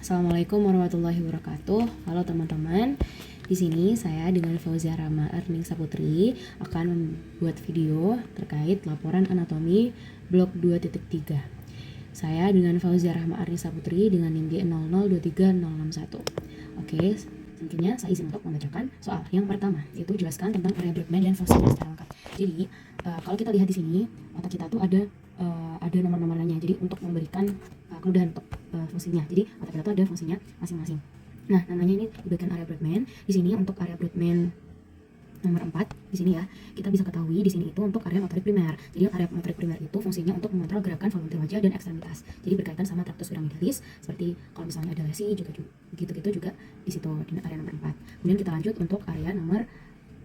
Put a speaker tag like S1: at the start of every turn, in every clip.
S1: Assalamualaikum warahmatullahi wabarakatuh. Halo teman-teman. Di sini saya dengan Fauzia Rama Erning Saputri akan membuat video terkait laporan anatomi blok 2.3. Saya dengan Fauzia Rama Erning Saputri dengan NIM G0023061. Oke, selanjutnya saya izin untuk membacakan soal yang pertama, yaitu jelaskan tentang area Brodmann dan fungsinya secara lengkap. Jadi, kalau kita lihat di sini, otak kita tuh ada nomor-nomornya. Jadi untuk memberikan kemudahan untuk fungsinya. Jadi otak kita tuh ada fungsinya masing-masing. Nah, namanya ini diberikan area Brodmann. Di sini untuk area Brodmann nomor 4 di sini ya, kita bisa ketahui di sini itu untuk area motorik primer. Jadi area motorik primer itu fungsinya untuk mengontrol gerakan volumtir wajah dan ekstremitas. Jadi berkaitan sama tractus piramidalis, seperti kalau misalnya ada lesi juga gitu-gitu juga di situ di area nomor 4. Kemudian kita lanjut untuk area nomor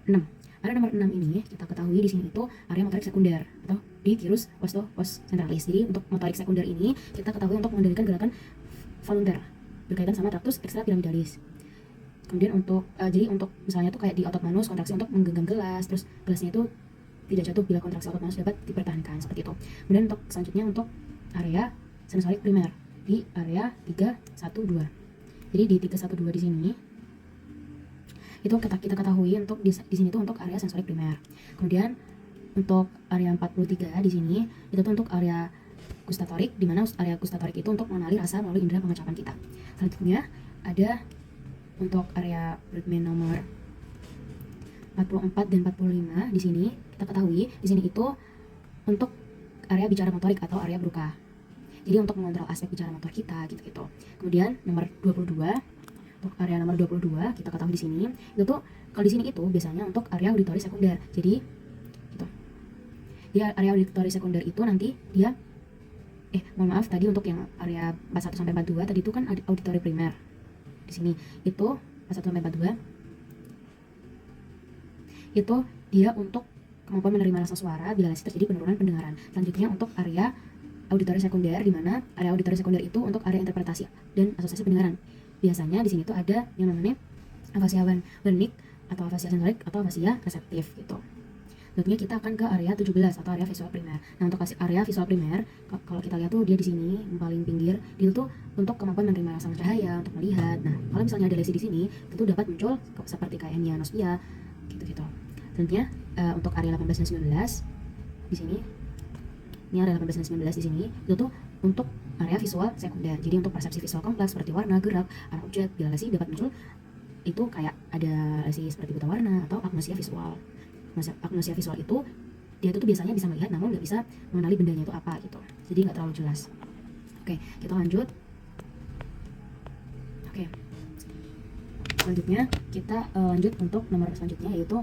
S1: 6. Area nomor 6 ini kita ketahui di sini itu area motorik sekunder atau di gyrus postcentralis. Jadi untuk motorik sekunder ini kita ketahui untuk mengendalikan gerakan volunteer berkaitan sama tractus extrapyramidalis. Kemudian untuk jadi untuk misalnya tuh kayak di otot manus kontraksi untuk menggenggam gelas, terus gelasnya itu tidak jatuh bila kontraksi otot manus dapat dipertahankan seperti itu. Kemudian untuk selanjutnya untuk area sensorik primer di area 312. Jadi di 312 di sini itu kita ketahui untuk di sini tuh untuk area sensorik primer. Kemudian untuk area 43 di sini itu tuh untuk area gustatorik, di mana area gustatorik itu untuk mengenali rasa melalui indera pengecapan kita. Selanjutnya ada untuk area Brodmann nomor 44 dan 45 di sini kita ketahui di sini itu untuk area bicara motorik atau area Broca. Jadi untuk mengontrol aspek bicara motor kita gitu-gitu. Kemudian nomor 22 untuk area nomor 22 kita ketahui di sini itu tuh kalau di sini itu biasanya untuk area auditori sekunder. Jadi gitu. Dia area auditori sekunder itu nanti dia mohon maaf tadi untuk yang area 41 sampai 42 tadi itu kan auditori primer. Di sini itu 41 sampai 42 itu dia untuk kemampuan menerima rasa suara bila lesi terjadi penurunan pendengaran. Selanjutnya untuk area auditori sekunder, di mana area auditori sekunder itu untuk area interpretasi dan asosiasi pendengaran. Biasanya di sini tuh ada yang namanya afasia wernicke atau afasia sensorik atau afasia reseptif gitu. Selanjutnya kita akan ke area 17 atau area visual primer. Nah, untuk area visual primer, kalau kita lihat tuh dia di sini yang paling pinggir, dia tuh untuk kemampuan menerima rasa cahaya, untuk melihat. Nah, kalau misalnya ada lesi di sini, itu dapat muncul seperti kayak mionospia gitu-gitu. Selanjutnya untuk area 18 dan 19 di sini. Ini area 18 dan 19 di sini, itu tuh untuk area visual sekunder. Jadi untuk persepsi visual kompleks seperti warna, gerak, arah objek, bila lesi dapat muncul itu kayak ada lesi seperti buta warna atau agnosia visual. Agnosia visual itu dia tuh biasanya bisa melihat namun nggak bisa mengenali bendanya itu apa gitu, jadi nggak terlalu jelas. Oke, kita lanjut. Oke, selanjutnya kita lanjut untuk nomor selanjutnya yaitu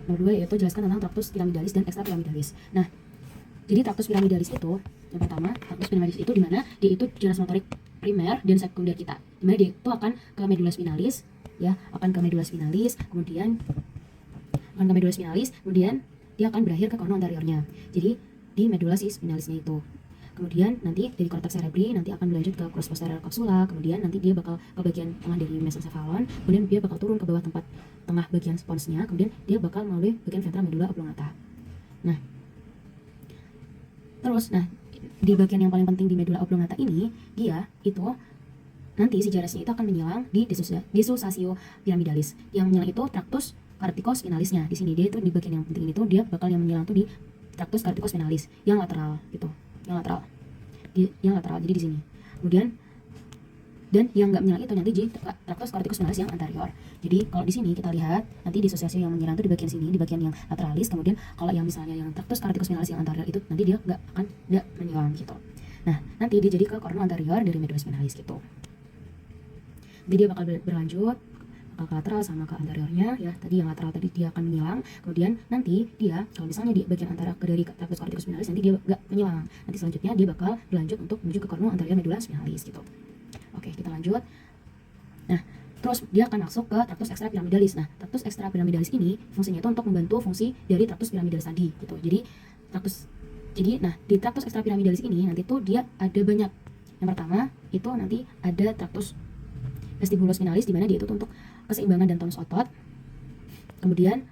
S1: nomor 2 yaitu jelaskan tentang tractus piramidalis dan extrapyramidalis. Nah, jadi tractus piramidalis itu yang pertama, tractus piramidalis itu di mana dia itu jenis motorik primer dan sekunder kita, di mana dia itu akan ke medula spinalis ya, akan ke medula spinalis, kemudian dia akan berakhir ke cornu anteriornya. Jadi di medula spinalisnya itu. Kemudian nanti dari cortex cerebri nanti akan berlanjut ke crus posterior capsula, kemudian nanti dia bakal ke bagian tengah dari mesencephalon, kemudian dia bakal turun ke bawah tempat tengah bagian sponsnya, kemudian dia bakal melalui bagian ventral medula oblongata. Nah, terus di bagian yang paling penting di medula oblongata ini, dia itu nanti si jarasnya itu akan menyilang di dissociatio piramidalis. Yang menyilang itu tractus corticospinalisnya. Di sini dia itu di bagian yang penting itu dia bakal yang menyilang tuh di tractus corticospinalis yang lateral gitu. Yang lateral jadi di sini. Kemudian dan yang nggak menyilang itu nanti di tractus corticospinalis yang anterior. Jadi kalau di sini kita lihat nanti dissociatio yang menyilang itu di bagian sini, di bagian yang lateralis. Kemudian kalau yang misalnya yang tractus corticospinalis yang anterior itu nanti dia nggak menyilang gitu. Nah, nanti dia jadi ke cornu anterior dari medula spinalis gitu. Jadi dia bakal berlanjut ke lateral sama ke anteriornya ya. Tadi yang lateral tadi dia akan menyilang, kemudian nanti dia kalau misalnya di bagian antara dari tractus corticospinalis nanti dia nggak menyilang. Nanti selanjutnya dia bakal berlanjut untuk menuju ke cornu anterior medula spinalis gitu. Oke, kita lanjut. Nah, terus dia akan masuk ke tractus extrapyramidalis. Nah, tractus extrapyramidalis ini fungsinya itu untuk membantu fungsi dari tractus piramidalis tadi gitu. Jadi di tractus extrapyramidalis ini nanti tuh dia ada banyak. Yang pertama itu nanti ada tractus vestibulospinalis di mana dia itu untuk keseimbangan dan tonus otot. Kemudian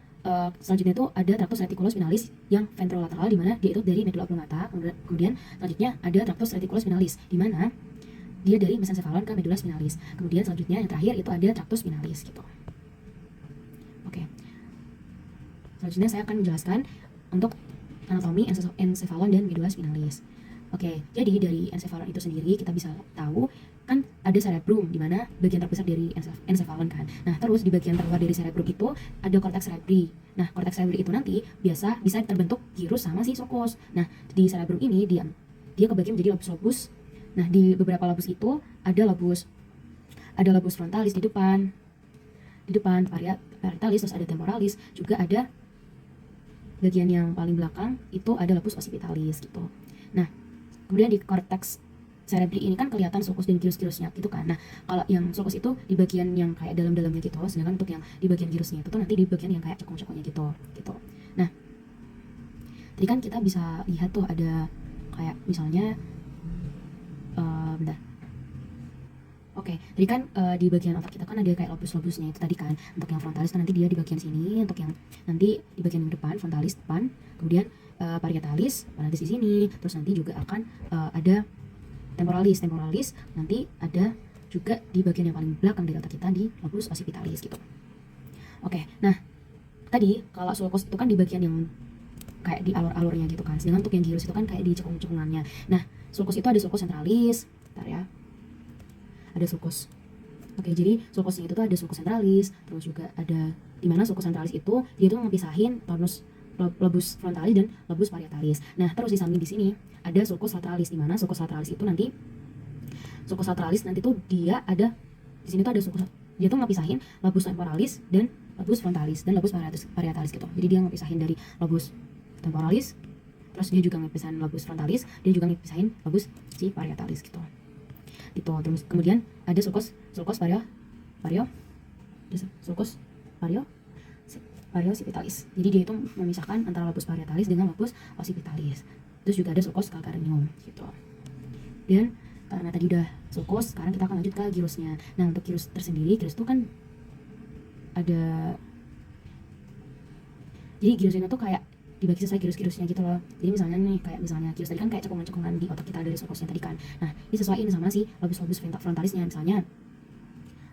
S1: selanjutnya itu ada tractus reticulus spinalis yang ventrolateral, di mana dia itu dari medulla oblongata. Kemudian selanjutnya ada tractus reticulus spinalis, di mana dia dari mesencephalon ke medulla spinalis. Kemudian selanjutnya yang terakhir itu ada tractus spinalis gitu. Oke. Selanjutnya saya akan menjelaskan untuk anatomi encephalon dan medulla spinalis. Oke, jadi dari encephalon itu sendiri kita bisa tahu kan ada cerebrum, di mana bagian terbesar dari encephalon kan. Nah, terus di bagian terluar dari cerebrum itu ada cortex cerebri. Nah, cortex cerebri itu nanti bisa terbentuk gyrus sama si sulcus. Nah, di cerebrum ini dia kebagi menjadi lobus-lobus. Nah, di beberapa lobus itu ada lobus frontalis di depan parietalis, terus ada temporalis, juga ada bagian yang paling belakang itu ada lobus occipitalis gitu. Nah, kemudian di cortex cerebri ini kan kelihatan sulcus dan gyrus-gyrusnya gitu kan. Nah, kalau yang sulcus itu di bagian yang kayak dalam-dalamnya gitu, sedangkan untuk yang di bagian gyrusnya itu tuh nanti di bagian yang kayak cekung-cekungnya gitu. Nah, tadi kan kita bisa lihat tuh ada kayak misalnya bentar. Oke, tadi kan di bagian otak kita kan ada kayak lobus-lobusnya itu tadi kan. Untuk yang frontalis kan nanti dia di bagian sini, untuk yang nanti di bagian yang depan, frontalis depan, kemudian parietalis di sini, terus nanti juga akan ada temporalis nanti ada juga di bagian yang paling belakang dari otak kita di lobus occipitalis gitu. Oke, nah tadi kalau sulcus itu kan di bagian yang kayak di alur-alurnya gitu kan, sedangkan untuk yang gyrus itu kan kayak di cekung-cekungannya. Nah, sulcus itu ada sulcus centralis, bentar ya, ada sulcus. Oke, jadi sulcusnya itu tuh ada sulcus centralis, terus juga ada di mana sulcus centralis itu dia tuh ngepisahin tonus lobus frontalis dan lobus parietalis. Nah, terus di samping di sini ada sulcus lateralis, di mana sulcus lateralis itu nanti tuh dia ada di sini tuh ada sulcus, dia tuh ngepisahin lobus temporalis dan lobus frontalis dan lobus parietalis gitu. Jadi dia ngepisahin dari lobus temporalis, terus dia juga ngepisahin lobus frontalis, dia juga ngepisahin lobus si parietalis gitu. Terus kemudian ada sulcus variocipitalis. Jadi dia itu memisahkan antara lobus parietalis dengan lobus occipitalis. Terus juga ada sulcus calcaneum gitu. Dan karena tadi udah sulcus, sekarang kita akan lanjut ke gyrusnya. Nah, untuk gyrus tersendiri, gyrus itu kan ada, jadi gyrusnya tuh kayak dibagi sesuai gyrus-gyrusnya gitu loh. Jadi misalnya nih, kayak misalnya gyrus tadi kan kayak cekungan-cekungan di otak kita dari sulcusnya tadi kan. Nah, ini sesuaiin sama si lobus frontalisnya. Misalnya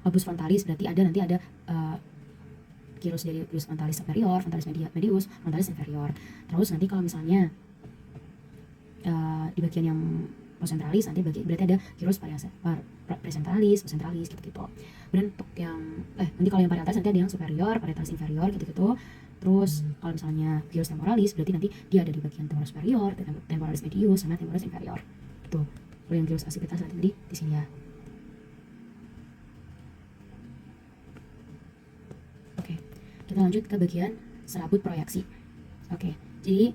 S1: lobus frontalis berarti nanti ada gyrus dari gyrus frontalis superior, frontalis medius, frontalis inferior. Terus nanti kalau misalnya di bagian yang prosentralis nanti berarti ada gyrus presentalis, posentralis gitu. Kemudian untuk yang nanti kalau yang parietalis nanti ada yang superior, parietalis inferior gitu. Terus kalau misalnya gyrus temporalis berarti nanti dia ada di bagian temporalis superior, temporalis medius sama temporalis inferior gitu. Kalau yang gyrus occipitalis nanti di sini ya. Oke, kita lanjut ke bagian serabut proyeksi. Oke, jadi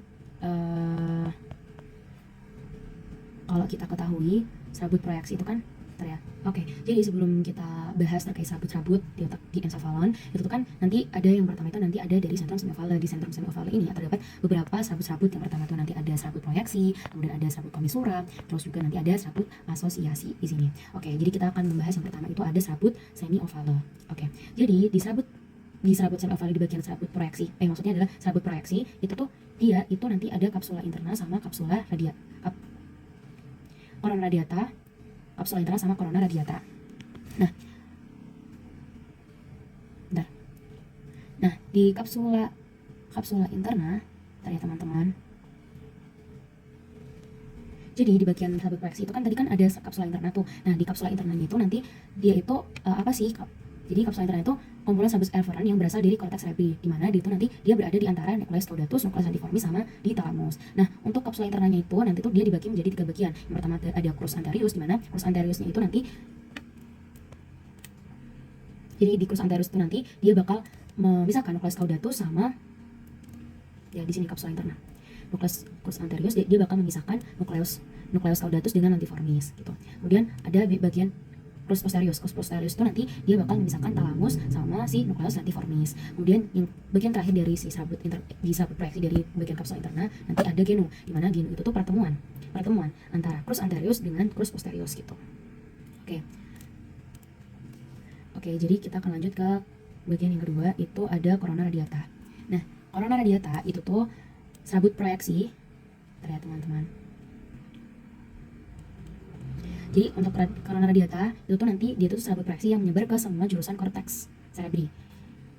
S1: kalau kita ketahui serabut proyeksi itu kan ya. Oke, jadi sebelum kita bahas terkait serabut-serabut di otak di encephalon, itu tuh kan nanti ada yang pertama itu nanti ada dari sentrum semiovala. Di sentrum semiovala ini terdapat beberapa serabut-serabut. Yang pertama itu nanti ada serabut proyeksi, kemudian ada serabut komisura, terus juga nanti ada serabut asosiasi di sini. Oke, jadi kita akan membahas yang pertama itu ada serabut semi-ovale. Oke, jadi di serabut semi-ovale di bagian serabut proyeksi, maksudnya adalah serabut proyeksi itu tuh dia itu nanti ada kapsula interna sama kapsula corona radiata, kapsula interna sama corona radiata. Nah, di kapsula interna, ya teman-teman. Jadi di bagian serabut proyeksi itu kan tadi kan ada kapsula interna tuh. Nah, di kapsula internanya itu nanti dia itu apa sih? Jadi kapsula interna itu kumpulan sabus efferent yang berasal dari cortex cerebri, di mana itu nanti dia berada di antara nucleus caudatus, nucleus lentiformis sama di thalamus. Nah, untuk kapsula internanya itu nanti tuh dia dibagi menjadi 3 bagian. Yang pertama ada crus anterius, di mana crus anteriusnya itu nanti, jadi di crus anterius itu nanti dia bakal memisahkan nucleus caudatus sama ya di sini kapsula interna. Crus anterius dia bakal memisahkan nucleus caudatus dengan lentiformis gitu. Kemudian ada bagian crus posterius itu nanti dia bakal memisahkan thalamus sama si nucleus lentiformis. Kemudian yang bagian terakhir dari si serabut proyeksi dari bagian kapsula interna nanti ada genu, di mana genu itu tuh pertemuan antara crus anterius dengan crus posterius gitu. Oke, jadi kita akan lanjut ke bagian yang kedua, itu ada corona radiata. Nah, corona radiata itu tuh serabut proyeksi, terlihat teman-teman. Jadi untuk corona radiata itu tuh nanti dia tuh serabut proyeksi yang menyebar ke semua jurusan korteks cerebri,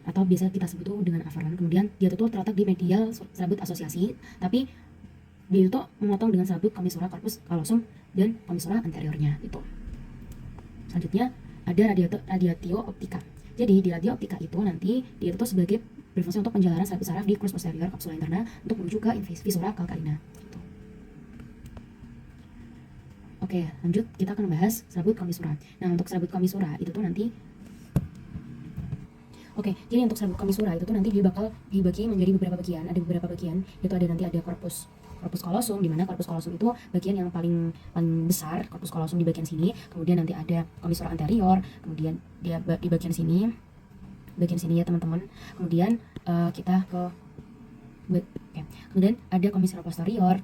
S1: atau biasa kita sebut tuh dengan afferent. Kemudian dia tuh terletak di medial serabut asosiasi, tapi dia itu memotong dengan serabut commissura corpus callosum dan commissura anteriornya itu. Selanjutnya ada radiatio optica. Jadi di radio optika itu nanti dia itu sebagai berfungsi untuk penjalanan serabut saraf di crus posterior kapsula interna untuk menuju ke visura calcarina. Gitu. Oke, lanjut kita akan membahas serabut commissura. Nah, untuk serabut commissura itu tuh nanti jadi untuk serabut commissura itu tuh nanti dia bakal dibagi menjadi beberapa bagian. Ada beberapa bagian, itu nanti ada corpus callosum, di mana corpus callosum itu bagian yang paling besar, corpus callosum di bagian sini. Kemudian nanti ada commissura anterior, kemudian dia di bagian sini ya teman-teman. Kemudian kita ke kemudian ada commissura posterior,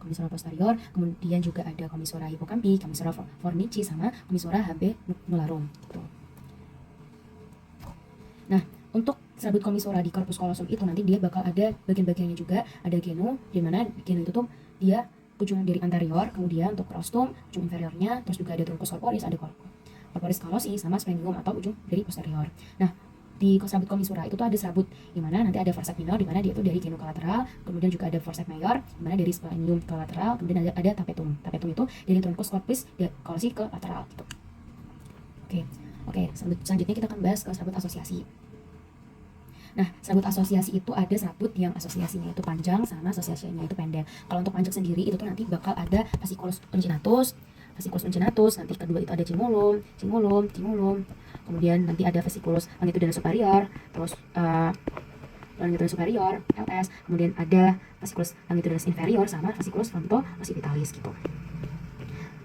S1: kemudian juga ada commissura hippocampi, commissura fornici, sama commissura HB nularum. Gitu. Nah, untuk serabut commissura di corpus callosum itu nanti dia bakal ada bagian-bagiannya juga. Ada genu, di mana genu itu tuh dia ujung dari anterior, kemudian untuk rostrum ujung inferiornya, terus juga ada truncus corporis, ada corporis callosum sama splenium atau ujung dari posterior. Nah, di serabut commissura itu tuh ada serabut di mana nanti ada forceps minor, di mana dia itu dari genu kolateral, kemudian juga ada forceps mayor di mana dari splenium ke lateral, kemudian ada tapetum. Tapetum itu dari truncus corporis callosum ke lateral gitu. Oke, selanjutnya kita akan bahas ke serabut asosiasi. Nah, serabut asosiasi itu ada serabut yang asosiasinya itu panjang sama asosiasinya itu pendek. Kalau untuk panjang sendiri itu tuh nanti bakal ada fasciculus uncinatus, nanti kedua itu ada cingulum. Kemudian nanti ada fasciculus longitudinal superior, terus longitudinal superior, LS, kemudian ada fasciculus longitudinal inferior sama fasciculus fronto-occipitalis gitu.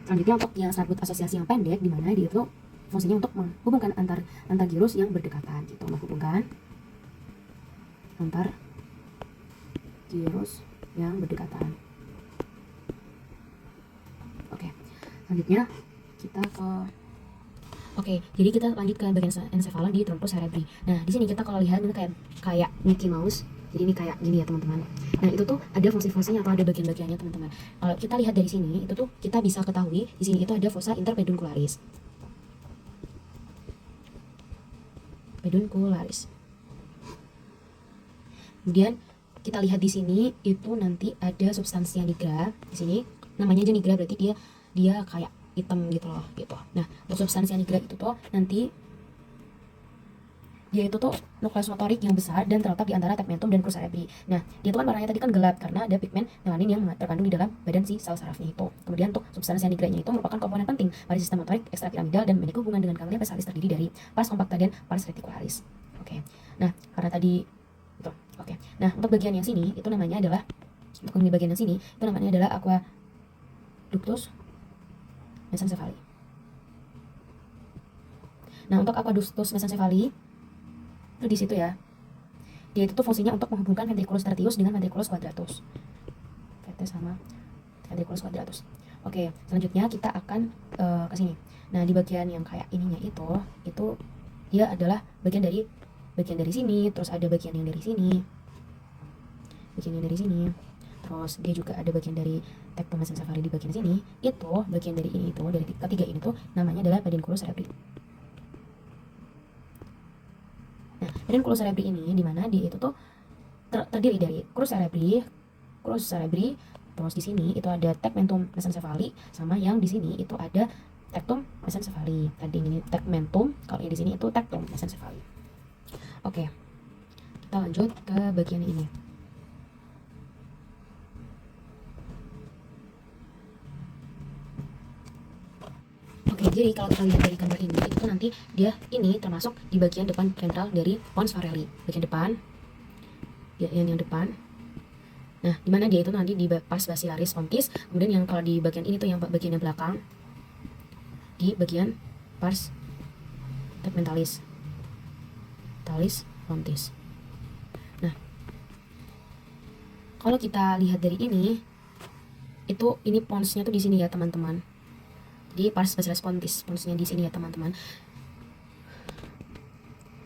S1: Selanjutnya untuk yang serabut asosiasi yang pendek, di mana dia itu fungsinya untuk menghubungkan antar gyrus yang berdekatan gitu, menghubungkan antar gyrus yang berdekatan. Oke, selanjutnya kita jadi kita lanjut ke bagian encephalon di truncus cerebri. Nah, di sini kita kalau lihat ini kayak Mickey Mouse. Jadi ini kayak gini ya teman-teman. Nah, itu tuh ada fungsi-fungsinya atau ada bagian-bagiannya teman-teman. Kalau kita lihat dari sini, itu tuh kita bisa ketahui di sini itu ada fossa interpeduncularis. Kemudian kita lihat di sini itu nanti ada substansia nigra. Di sini namanya aja nigra, berarti dia kayak hitam gitu loh gitu. Nah, untuk substansia nigra itu tuh nanti dia itu tuh nukleus motorik yang besar dan terletak di antara tegmentum dan crus cerebri. Nah, dia tuh kan warnanya tadi kan gelap karena ada pigmen melanin yang terkandung di dalam badan si sel sarafnya itu. Kemudian untuk substansia nigranya itu merupakan komponen penting pada sistem motorik ekstrapiramidal dan memiliki hubungan dengan ganglia basalis terdiri dari pars compacta dan pars reticularis. Oke. Nah, karena tadi itu. Oke. Nah, untuk bagian yang sini itu namanya adalah bagian yang sini itu namanya adalah aqueductus mesencephaly. Nah, untuk aqueductus mesencephaly itu di situ ya. Dia itu tuh fungsinya untuk menghubungkan ventriculus tertius dengan ventriculus quadratus. VT sama ventriculus quadratus. Oke, selanjutnya kita akan ke sini. Nah, di bagian yang kayak ininya itu dia adalah bagian dari sini, terus ada bagian yang dari sini. Terus dia juga ada bagian dari tectum mesencephaly di bagian sini. Itu bagian dari ini itu, dari ketiga ini tuh namanya adalah pedunculus cerebri. Nah, pedunculus cerebri ini di mana dia itu tuh terdiri dari crus cerebri, terus di sini itu ada tegmentum mesencephaly, sama yang di sini itu ada tectum mesencephaly. Tadi ini tegmentum, kalau yang di sini itu tectum mesencephaly. Oke, kita lanjut ke bagian ini. Oke, jadi kalau kita lihat dari gambar ini, itu nanti dia ini termasuk di bagian depan ventral dari pons Farrelly, bagian depan, ya, yang depan. Nah, di mana dia itu nanti di pars basilaris pontis, kemudian yang kalau di bagian ini tuh yang bagian yang belakang, di bagian pars tegmentalis pontis. Nah, kalau kita lihat dari ini, itu ini ponsnya tuh di sini ya teman-teman. Di pars basilaris pontis, ponsnya di sini ya teman-teman.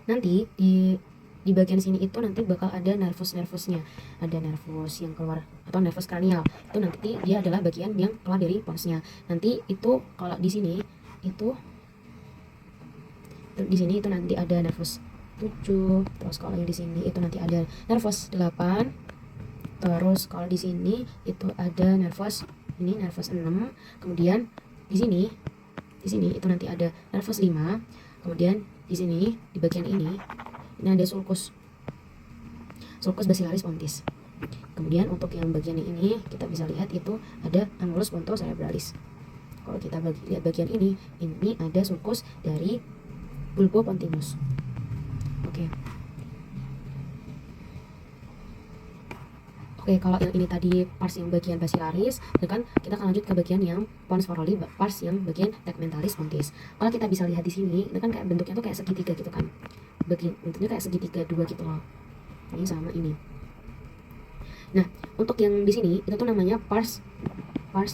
S1: Nanti di di bagian sini itu nanti bakal ada nervusnya, ada nervus yang keluar atau nervus kranial. Itu nanti dia adalah bagian yang keluar dari ponsnya. Nanti itu kalau di sini itu di sini itu nanti ada nervus 7, terus kalau yang di sini itu nanti ada nervus 8, terus kalau di sini itu ada nervus 6, kemudian di sini itu nanti ada nervus 5, kemudian di sini di bagian ini ada sulcus basilaris pontis. Kemudian untuk yang bagian ini kita bisa lihat itu ada annulus pontocerebralis. Kalau kita lihat bagian ini ada sulcus dari bulbopontimus. Oke, kalau yang ini tadi pars yang bagian basilaris, kan kita akan lanjut ke bagian yang pons foroli, pars yang bagian tegmentalis pontis. Kalau kita bisa lihat di sini, ini kan kayak bentuknya tuh kayak segitiga gitu kan. Bentuknya kayak segitiga dua gitu loh. Ini sama ini. Nah, untuk yang di sini itu tuh namanya pars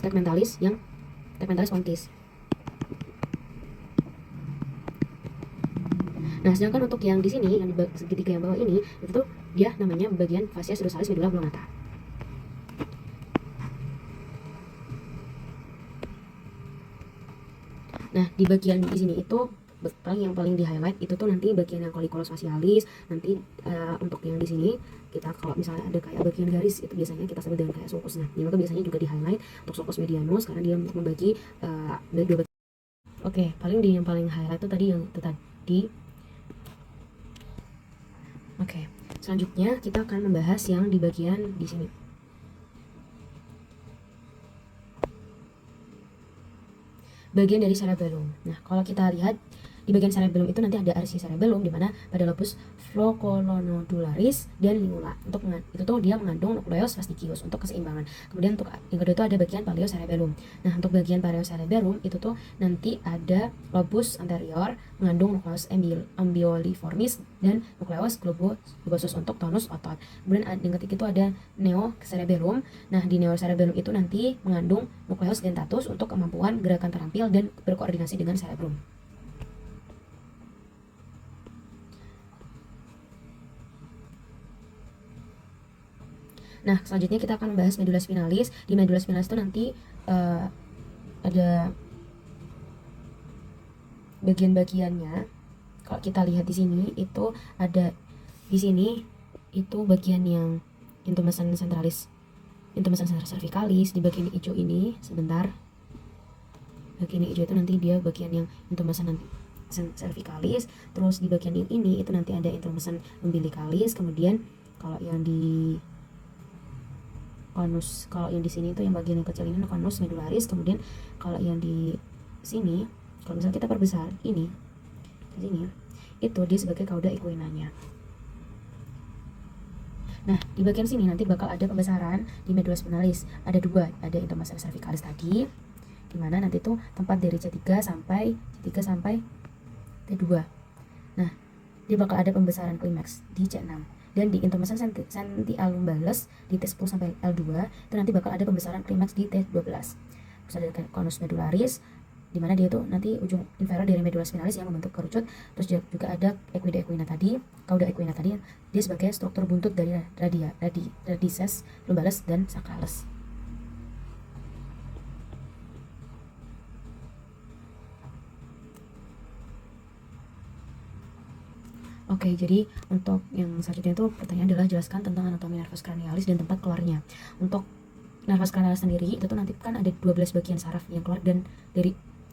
S1: tegmentalis pontis. Nah, sedangkan untuk yang di sini, yang di segitiga yang bawah ini, itu tuh dia namanya bagian fascia dorsalis medula oblongata. Nah, di bagian di sini itu yang paling di highlight itu tuh nanti bagian yang colliculus facialis. Nanti untuk yang di sini kita kalau misalnya ada kayak bagian garis itu biasanya kita sebut dengan kayak sulcus. Nah, yang itu biasanya juga di highlight untuk sulcus medianus karena dia membagi dua bagian. Oke, yang paling highlight itu tadi yang itu tadi. Oke, selanjutnya kita akan membahas yang di bagian di sini. Bagian dari cerebellum. Nah, kalau kita lihat di bagian cerebellum itu nanti ada arsi cerebellum di mana pada lobus flocculonodularis dan lingula. Untuk itu tuh dia mengandung nucleus fastigius untuk keseimbangan. Kemudian untuk yang kedua itu ada bagian paleocerebellum. Nah, untuk bagian paleocerebellum itu tuh nanti ada lobus anterior mengandung nucleus ambioliformis dan nucleus globosus untuk tonus otot. Kemudian yang ketiga itu ada neocerebellum. Nah, di neocerebellum itu nanti mengandung nucleus dentatus untuk kemampuan gerakan terampil dan berkoordinasi dengan cerebrum. Nah, selanjutnya kita akan membahas medula spinalis. Di medula spinalis itu nanti ada bagian-bagiannya. Kalau kita lihat di sini itu ada di sini itu bagian yang intumescens centralis, intumescens cervicalis. Di bagian hijau ini sebentar. Bagian hijau itu nanti dia bagian yang intumescens cervicalis. Terus di bagian yang ini itu nanti ada intumescens umbilicalis. Kemudian kalau yang di konus, kalau yang di sini itu yang bagian yang kecil ini konus medularis. Kemudian kalau yang di sini, kalau misalnya kita perbesar ini di sini, itu dia sebagai cauda equinanya. Nah, di bagian sini nanti bakal ada pembesaran di medula spinalis. Ada dua, ada intumescens cervicalis tadi, dimana nanti tuh tempat dari C3 sampai T2. Nah, dia bakal ada pembesaran klimaks di C6. Dan di intumescens sentialumbalis di T10 sampai L2 itu nanti bakal ada pembesaran klimaks di T12. Terus ada konus medularis di mana dia itu nanti ujung inferior dari medula spinalis yang membentuk kerucut. Terus juga ada equida equina tadi, cauda equina tadi, dia sebagai struktur buntut dari radices lumbalis dan sacralis. Oke, jadi untuk yang selanjutnya itu pertanyaan adalah jelaskan tentang anatomi nervus cranialis dan tempat keluarnya. Untuk nervus cranialis sendiri itu tuh nanti kan ada 12 bagian saraf yang keluar dan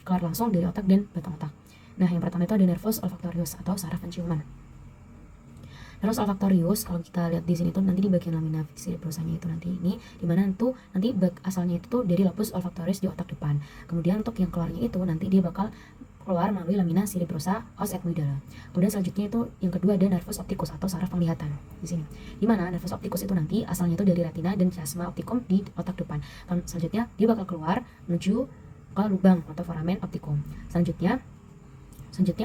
S1: keluar langsung dari otak dan batang otak. Nah, yang pertama itu ada nervus olfactorius atau saraf penciuman. Nervus olfactorius kalau kita lihat di sini tuh nanti di bagian lamina cerebrosanya itu nanti ini di mana tuh nanti asalnya itu tuh dari lobus olfactorius di otak depan. Kemudian untuk yang keluarnya itu nanti dia bakal keluar melalui lamina cerebrosa os equidala. Kemudian selanjutnya itu yang kedua ada nervus opticus atau saraf penglihatan di sini. Di mana nervus opticus itu nanti asalnya itu dari retina dan chiasma opticum di otak depan. Selanjutnya dia bakal keluar menuju ke lubang atau foramen opticum. Selanjutnya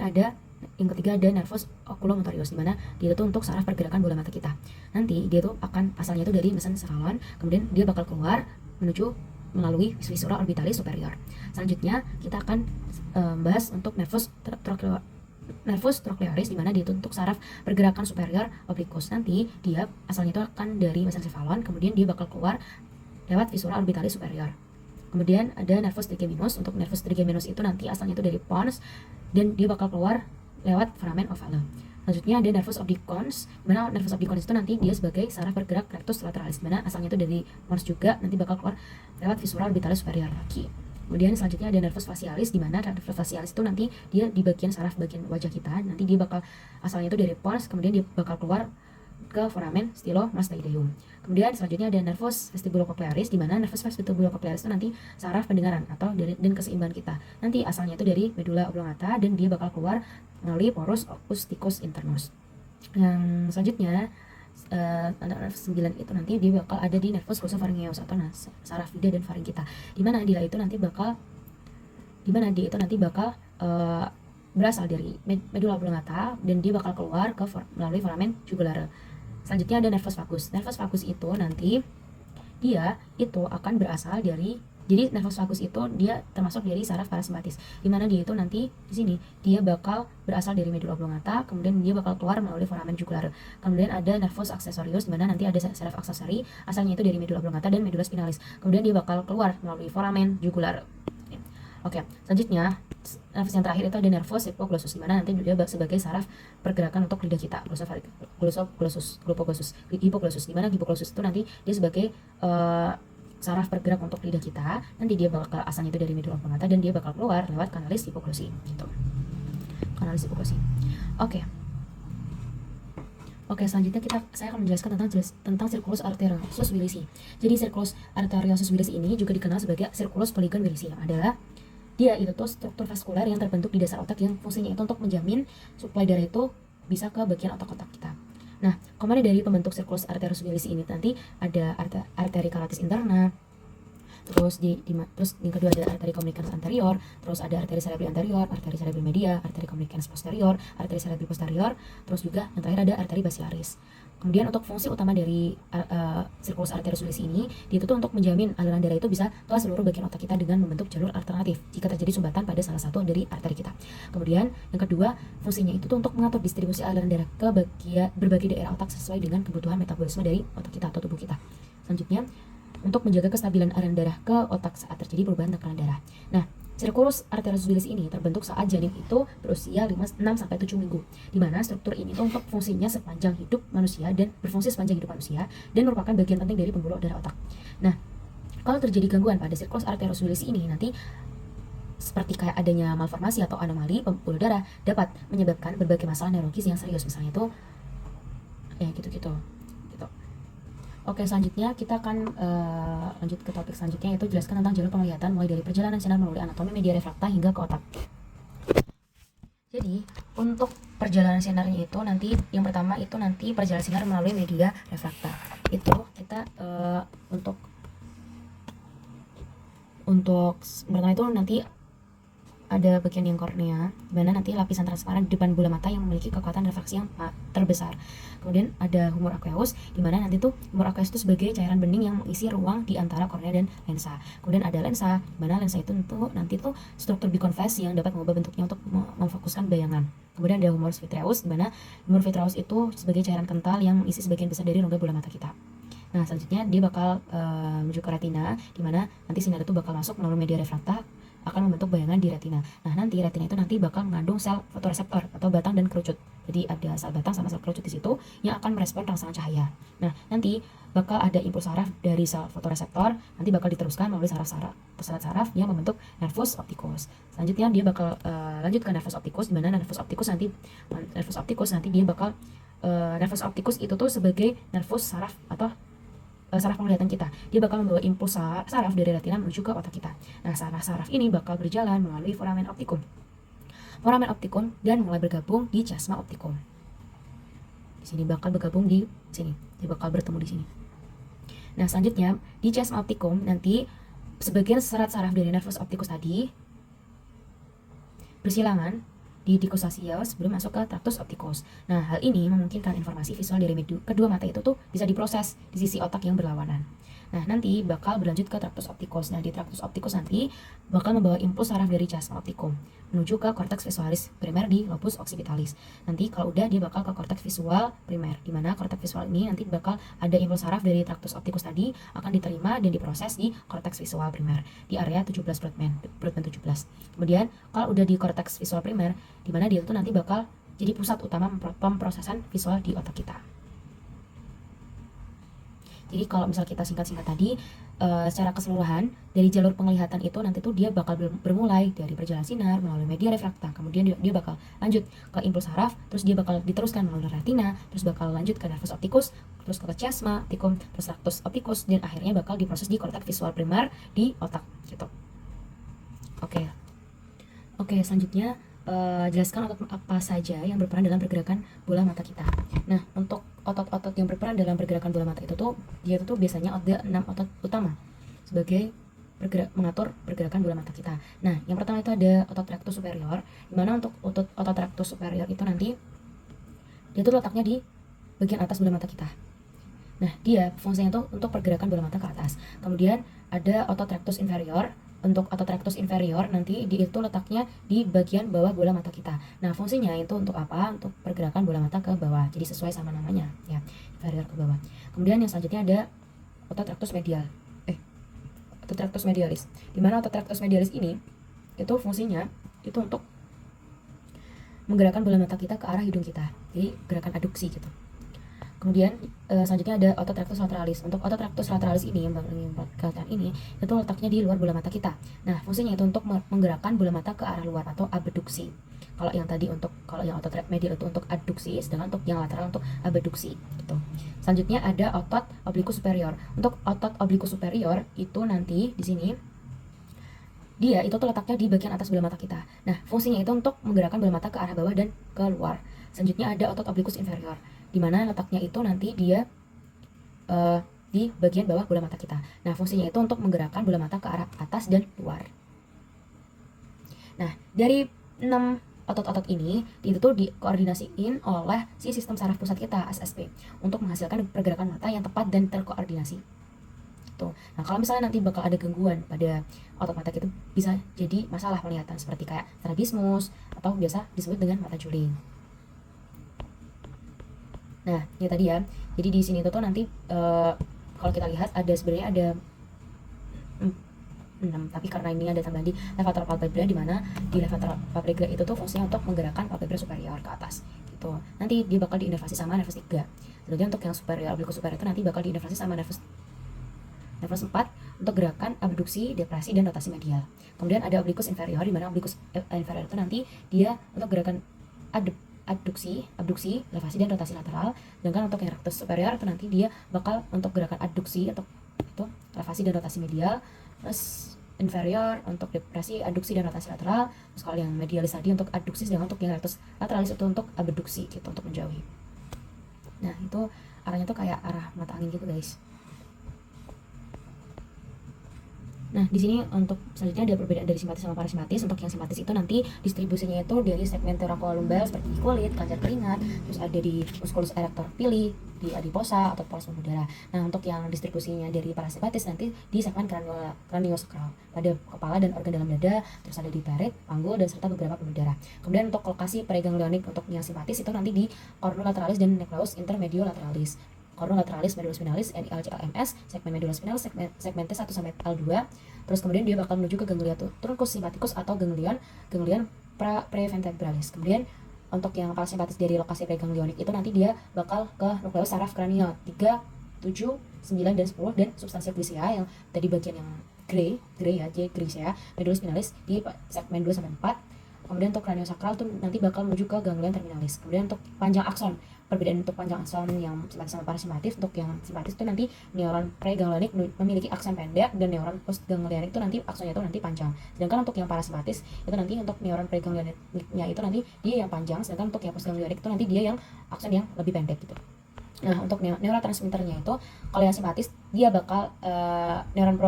S1: ada yang ketiga ada nervus oculomotorius di mana dia itu untuk saraf pergerakan bola mata kita. Nanti dia tuh asalnya itu dari mesencephalon, kemudian dia bakal keluar menuju melalui viscera orbitalis superior. Selanjutnya kita akan bahas untuk nervus nervus trochlearis, di mana dia itu untuk saraf pergerakan superior oblikus. Nanti dia asalnya itu akan dari mesencephalon, kemudian dia bakal keluar lewat viscera orbitalis superior. Kemudian ada nervus trigeminus. Untuk nervus trigeminus itu nanti asalnya itu dari pons dan dia bakal keluar lewat foramen ovale. Selanjutnya ada nervus obliquans, di mana nervus obliquans itu nanti dia sebagai saraf bergerak rectus lateralis, di mana asalnya itu dari pons juga, nanti bakal keluar lewat viscera orbitalis superior lagi. Kemudian selanjutnya ada nervus facialis, di mana nervus facialis itu nanti dia di bagian saraf bagian wajah kita, nanti dia bakal asalnya itu dari pons, kemudian dia bakal keluar ke foramen stylomastoideum. Kemudian selanjutnya ada nervus vestibulocochlearis, di mana nervus vestibulocochlearis itu nanti saraf pendengaran atau dan keseimbangan kita. Nanti asalnya itu dari medulla oblongata dan dia bakal keluar melalui porus acusticus internus. Yang selanjutnya nervus 9 itu nanti dia bakal ada di nervus glossopharyngeus atau saraf lidah dan faringita. Di mana dia itu nanti bakal berasal dari medulla oblongata dan dia bakal keluar melalui foramen jugulare. Selanjutnya ada nervus vagus. Nervus vagus itu nanti dia itu akan berasal dari, jadi nervus vagus itu dia termasuk dari saraf parasimpatis, di mana dia itu nanti di sini dia bakal berasal dari medulla oblongata, kemudian dia bakal keluar melalui foramen jugulare. Kemudian ada nervus accessorius, di mana nanti ada saraf aksesori, asalnya itu dari medulla oblongata dan medulla spinalis. Kemudian dia bakal keluar melalui foramen jugulare. Oke, selanjutnya nervus yang terakhir itu ada nervus hypoglossus, di mana nanti dia sebagai saraf pergerakan untuk lidah kita, hypoglossus, di mana hypoglossus itu nanti dia sebagai saraf bergerak untuk lidah kita. Nanti dia bakal asalnya itu dari medulla oblongata dan dia bakal keluar lewat kanalis hipoglossi gitu. Kanalis hipoglossi. Oke, selanjutnya saya akan menjelaskan tentang circulus arteriosus Willisi. Jadi circulus arteriosus Willisi ini juga dikenal sebagai circulus polygon Willisi, yang adalah dia itu tuh struktur vaskular yang terbentuk di dasar otak yang fungsinya itu untuk menjamin suplai darah itu bisa ke bagian otak-otak kita. Nah, komponen dari pembentuk circulus arteriosus Willisi ini nanti ada arteri calatis interna, terus yang kedua ada arteri communicans anterior, terus ada arteri cerebri anterior, arteri cerebri media, arteri communicans posterior, arteri cerebri posterior, terus juga yang terakhir ada arteri basilaris. Kemudian untuk fungsi utama dari circulus arteriosus Willisi ini, dia itu untuk menjamin aliran darah itu bisa ke seluruh bagian otak kita dengan membentuk jalur alternatif jika terjadi sumbatan pada salah satu dari arteri kita. Kemudian yang kedua, fungsinya itu tuh untuk mengatur distribusi aliran darah ke berbagai daerah otak sesuai dengan kebutuhan metabolisme dari otak kita atau tubuh kita. Selanjutnya, untuk menjaga kestabilan aliran darah ke otak saat terjadi perubahan tekanan darah. Nah, circulus arteriosus Willisi ini terbentuk saat janin itu berusia 6-7 minggu, di mana struktur ini untuk fungsinya sepanjang hidup manusia dan berfungsi sepanjang hidup manusia dan merupakan bagian penting dari pembuluh darah otak. Nah, kalau terjadi gangguan pada circulus arteriosus Willisi ini, nanti seperti kayak adanya malformasi atau anomali pembuluh darah dapat menyebabkan berbagai masalah neurologis yang serius, misalnya itu gitu. Oke, selanjutnya kita akan lanjut ke topik selanjutnya, yaitu jelaskan tentang jalur penglihatan mulai dari perjalanan sinar melalui anatomi media refrakta hingga ke otak. Jadi untuk perjalanan sinarnya itu nanti yang pertama itu nanti perjalanan sinar melalui media refrakta. Itu kita untuk pertama itu nanti ada bagian yang kornea, di mana nanti lapisan transparan di depan bola mata yang memiliki kekuatan refraksi yang terbesar. Kemudian ada humor aqueous, di mana nanti tuh humor aqueous itu sebagai cairan bening yang mengisi ruang di antara kornea dan lensa. Kemudian ada lensa, di mana lensa itu nanti tuh struktur biconvex yang dapat mengubah bentuknya untuk memfokuskan bayangan. Kemudian ada humor vitreous, di mana humor vitreous itu sebagai cairan kental yang mengisi sebagian besar dari rongga bola mata kita. Nah, selanjutnya dia bakal menuju ke retina, di mana nanti sinar itu bakal masuk melalui media refrakta akan membentuk bayangan di retina. Nah, nanti retina itu nanti bakal mengandung sel fotoreseptor atau batang dan kerucut. Jadi ada sel batang sama sel kerucut di situ yang akan merespon rangsangan cahaya. Nah, nanti bakal ada impuls saraf dari sel fotoreseptor, nanti bakal diteruskan melalui saraf yang membentuk nervus opticus. Selanjutnya dia bakal lanjut ke nervus opticus, di mana nervus opticus nanti dia bakal nervus opticus itu tuh sebagai nervus saraf atau saraf penglihatan kita. Dia bakal membawa impuls saraf dari retina menuju ke otak kita. Nah, saraf ini bakal berjalan melalui foramen opticum dan mulai bergabung di chiasma opticum. Di sini bakal bergabung di sini. Dia bakal bertemu di sini. Nah, selanjutnya di chiasma opticum nanti sebagian serat saraf dari nervus opticus tadi bersilangan di dikosasial sebelum masuk ke tractus opticus. Nah, hal ini memungkinkan informasi visual dari kedua mata itu tuh bisa diproses di sisi otak yang berlawanan. Nah, nanti bakal berlanjut ke traktus optikus. Nah, di traktus optikus nanti bakal membawa impuls saraf dari chiasma optikum menuju ke korteks visualis primer di lobus occipitalis. Nanti kalau udah dia bakal ke korteks visual primer, di mana korteks visual ini nanti bakal ada impuls saraf dari traktus optikus tadi akan diterima dan diproses di korteks visual primer di area 17 Brodmann 17. Kemudian kalau udah di korteks visual primer, di mana dia itu nanti bakal jadi pusat utama pemrosesan visual di otak kita. Jadi kalau misal kita singkat-singkat tadi, secara keseluruhan dari jalur penglihatan itu nanti tuh dia bakal bermulai dari perjalanan sinar melalui media refrakta, kemudian dia bakal lanjut ke impuls saraf, terus dia bakal diteruskan melalui retina, terus bakal lanjut ke nervus opticus, terus ke chiasma optikum, terus traktus optikus, dan akhirnya bakal diproses di korteks visual primer di otak gitu. Oke, selanjutnya jelaskan otot apa saja yang berperan dalam pergerakan bola mata kita. Nah, untuk otot-otot yang berperan dalam pergerakan bola mata itu tuh dia tuh biasanya ada 6 otot utama sebagai mengatur pergerakan bola mata kita. Nah, yang pertama itu ada otot rectus superior, di mana untuk otot rectus superior itu nanti dia tuh letaknya di bagian atas bola mata kita. Nah, dia fungsinya tuh untuk pergerakan bola mata ke atas. Kemudian ada otot rectus inferior. Untuk otot rectus inferior nanti itu letaknya di bagian bawah bola mata kita. Nah, fungsinya itu untuk apa? Untuk pergerakan bola mata ke bawah. Jadi sesuai sama namanya, ya, inferior ke bawah. Kemudian yang selanjutnya ada otot rectus medial. Otot rectus medialis. Di mana otot rectus medialis ini itu fungsinya itu untuk menggerakkan bola mata kita ke arah hidung kita. Jadi gerakan adduksi gitu. Kemudian selanjutnya ada otot rectus lateralis. Untuk otot rectus lateralis ini yang kelihatan ini itu letaknya di luar bola mata kita. Nah, fungsinya itu untuk menggerakkan bola mata ke arah luar atau abduksi. Kalau yang otot medial itu untuk adduksi, sedangkan untuk yang lateral untuk abduksi gitu. Selanjutnya ada otot oblikus superior. Untuk otot oblikus superior itu nanti di sini dia itu tuh letaknya di bagian atas bola mata kita. Nah, fungsinya itu untuk menggerakkan bola mata ke arah bawah dan ke luar. Selanjutnya ada otot oblikus inferior, di mana letaknya itu nanti dia di bagian bawah bola mata kita. Nah, fungsinya itu untuk menggerakkan bola mata ke arah atas dan luar. Nah, dari 6 otot-otot ini itu tuh dikoordinasiin oleh si sistem saraf pusat kita, SSP, untuk menghasilkan pergerakan mata yang tepat dan terkoordinasi. Tuh. Nah, kalau misalnya nanti bakal ada gangguan pada otot mata kita, bisa jadi masalah penglihatan seperti kayak strabismus atau biasa disebut dengan mata juling. Nah, ini tadi ya. Jadi di sini tuh nanti kalau kita lihat sebenarnya ada 6, tapi karena ini ada tambahan di levator palpebra, di mana di levator palpebra itu tuh fungsinya untuk menggerakkan palpebra superior ke atas gitu. Nanti dia bakal diinervasi sama nervus 3. Kemudian untuk yang superior, oblikus superior itu nanti bakal diinervasi sama nervus 4 untuk gerakan abduksi, depresi, dan rotasi medial. Kemudian ada oblikus inferior, di mana oblikus inferior itu nanti dia untuk gerakan abduksi, elevasi, dan rotasi lateral. Sedangkan untuk yang rectus superior itu nanti dia bakal untuk gerakan adduksi, untuk itu elevasi dan rotasi medial. Terus inferior untuk depresi, adduksi, dan rotasi lateral. Terus kalau yang medialis tadi untuk adduksi, sedangkan untuk yang rectus lateralis itu untuk abduksi gitu, untuk menjauhi. Nah, itu arahnya tuh kayak arah mata angin gitu, guys. Nah, di sini untuk selanjutnya ada perbedaan dari simpatis sama parasimpatis. Untuk yang simpatis itu nanti distribusinya itu dari segmen thoracolumbar seperti di kulit, kelenjar keringat, terus ada di musculus erector pili, di adiposa atau poros pembuluh. Nah, untuk yang distribusinya dari parasimpatis nanti di segmen craniosacral pada kepala dan organ dalam dada, terus ada di perit, panggul, dan serta beberapa pembuluh darah. Kemudian untuk lokasi preganglionik untuk yang simpatis itu nanti di cornu lateralis dan nucleus intermediolaterales. Cornu lateralis, medulla spinalis, NILCLMS, segmen medulla spinalis, segmen T1 sampai L2. Terus kemudian dia bakal menuju ke ganglia truncus sympathicus atau ganglion preventriculis. Kemudian untuk yang parasimpatis dari lokasi preganglionik itu nanti dia bakal ke nukleus saraf kranio 3, 7, 9, dan 10, dan substansia grisea yang tadi bagian yang grey ya, J grisea, medulla spinalis di segmen 2 sampai 4. Kemudian untuk craniosacral tuh nanti bakal menuju ke ganglion terminalis. Kemudian untuk panjang akson, perbedaan untuk panjang akson yang simpatis sama parasimpatis, untuk yang simpatis itu nanti neuron preganglionik memiliki akson pendek, dan neuron postganglionik itu nanti aksonnya itu nanti panjang. Sedangkan untuk yang parasimpatis itu nanti untuk neuron preganglioniknya itu nanti dia yang panjang, sedangkan untuk yang postganglionik itu nanti dia yang akson yang lebih pendek gitu. Nah, untuk neurotransmitternya itu kalau yang simpatis dia bakal neuron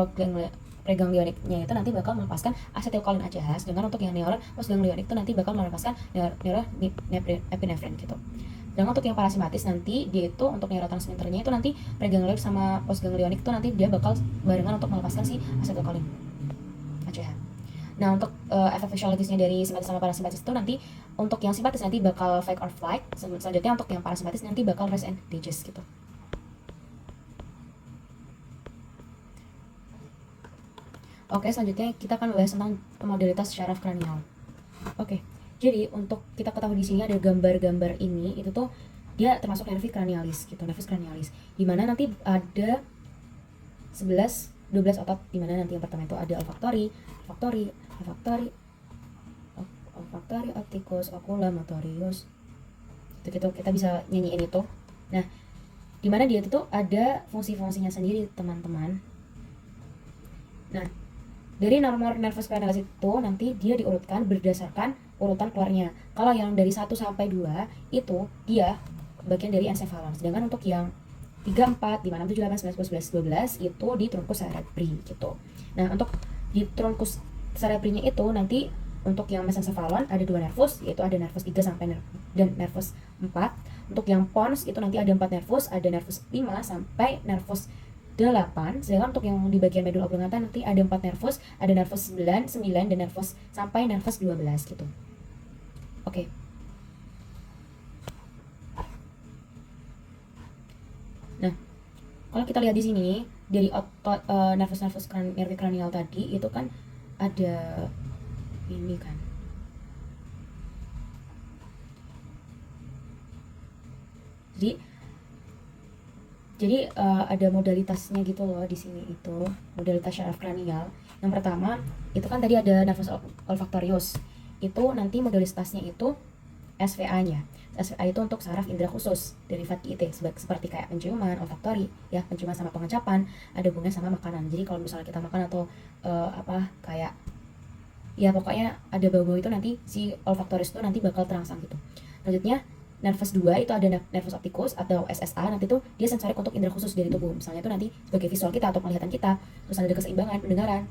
S1: preganglioniknya itu nanti bakal melepaskan asetilkolin ACH, sedangkan untuk yang neuron postganglionik itu nanti bakal melepaskan neuroepinefrin gitu. Sedangkan untuk yang parasimpatis nanti dia itu untuk neurotransmitternya itu nanti preganglionik sama postganglionik itu nanti dia bakal barengan untuk melepaskan si asetilkolin ACH. Nah, untuk efek fisiologisnya dari simpatis sama parasimpatis itu nanti untuk yang simpatis nanti bakal fight or flight, selanjutnya untuk yang parasimpatis nanti bakal rest and digest gitu. Oke, selanjutnya kita akan membahas tentang modalitas syaraf kranial. Oke, jadi untuk kita ketahui di sini ada gambar-gambar ini, itu tuh dia termasuk nervi cranialis gitu, nervus cranialis. Dimana nanti ada 11, 12 otot, dimana nanti yang pertama itu ada olfactory, opticus, oculomotorius. Itu gitu, kita bisa nyanyiin itu. Nah, dimana dia itu ada fungsi-fungsinya sendiri, teman-teman. Nah, dari nomor nervus cranialis itu nanti dia diurutkan berdasarkan urutan keluarnya. Kalau yang dari 1 sampai 2 itu dia bagian dari encephalon. Sedangkan untuk yang 3, 4, 5, 6, 7, 8, 9, 10, 11, 12 itu di truncus cerebri gitu. Nah, untuk di truncus cerebrinya itu nanti untuk yang mesencephalon ada 2 nervus, yaitu ada nervus 3 sampai dan nervus 4. Untuk yang pons itu nanti ada 4 nervus, ada nervus 5 sampai nervus 8. Sedangkan untuk yang di bagian medula oblongata nanti ada 4 nervus, ada nervus 9, dan nervus sampai nervus 12 gitu. Oke. Nah, kalau kita lihat di sini dari otot nervus-nervus nervi kranial tadi itu kan ada ini kan. Jadi ada modalitasnya gitu loh di sini, itu modalitas syaraf kranial. Yang pertama itu kan tadi ada nervus olfactorius, itu nanti modalitasnya itu SVA-nya. SVA itu untuk saraf indera khusus, derivat IT seperti kayak penciuman, olfaktori ya, penciuman sama pengecapan, ada hubungannya sama makanan. Jadi kalau misalnya kita makan atau kayak ya pokoknya ada bau-bau itu nanti si olfaktoris itu nanti bakal terangsang gitu. Selanjutnya nervus 2 itu ada nervus opticus atau SSA, nanti tuh dia sensorik untuk indera khusus dari tubuh. Misalnya itu nanti sebagai visual kita atau penglihatan kita, terus ada keseimbangan pendengaran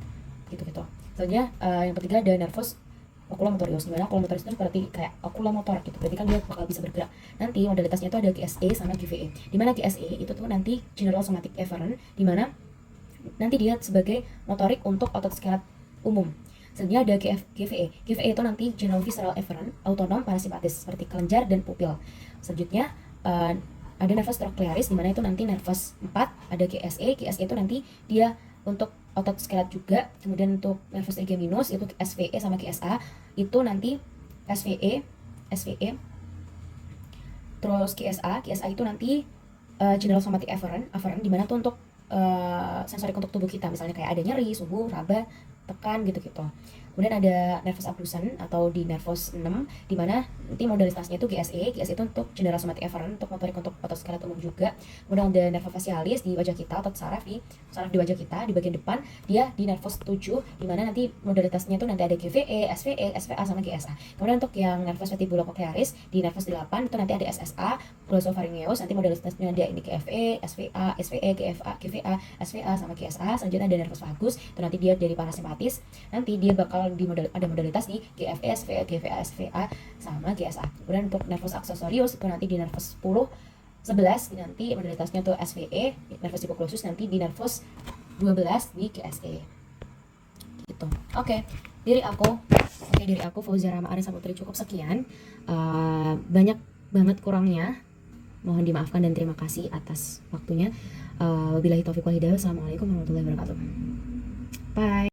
S1: gitu-gitu. Selanjutnya yang ketiga ada nervus oculomotorius, dimana oculomotorius itu berarti kayak okulomotor gitu, berarti kan dia bakal bisa bergerak. Nanti modalitasnya itu ada GSE sama GVE, dimana GSE itu tuh nanti general somatic efferent, dimana nanti dia sebagai motorik untuk otot skelet umum. Selanjutnya ada GVE. GVE itu nanti general visceral efferent, autonom parasimpatis seperti kelenjar dan pupil. Selanjutnya ada nervus trochlearis, dimana itu nanti nervus 4, ada GSE. GSE itu nanti dia untuk otot skelet juga. Kemudian untuk nervus trigeminus itu SVE sama GSA, itu nanti SVE, terus GSA itu nanti general somatic efferent, dimana tuh untuk sensorik untuk tubuh kita, misalnya kayak ada nyeri, subuh, raba, tekan gitu-gitu. Kemudian ada nervus abducens atau di nervus 6, dimana nanti modalitasnya itu GSE. GSE itu untuk general somatic efferent, untuk motorik untuk otot skelet umum juga. Kemudian ada nervus facialis di wajah kita, otot saraf di wajah kita, di bagian depan, dia di nervus 7, dimana nanti modalitasnya itu nanti ada GVE, SVE, SVA, sama GSA. Kemudian untuk yang nervus vestibulocochlearis di nervus 8, itu nanti ada SSA, glossopharyngeus, nanti modalitasnya ada ini GFE, SVA, SVE, GVA, SVA, sama GSA. Selanjutnya ada nervus vagus, itu nanti dia dari parasimpatis, nanti dia bakal ada modalitas di GFE, SVE, GVA, SVA, sama GSA. Kemudian untuk nervus accessorius itu nanti di nervus 10, 11 nanti modalitasnya tuh SVE, nervus hypoglosssus nanti di nervus 12 di GSE gitu. Oke, dari aku Fauzia Rama Arisa Putri cukup sekian. Banyak banget kurangnya, mohon dimaafkan dan terima kasih atas waktunya. Wabillahi taufiq wal hidayah. Wassalamualaikum warahmatullahi wabarakatuh. Bye.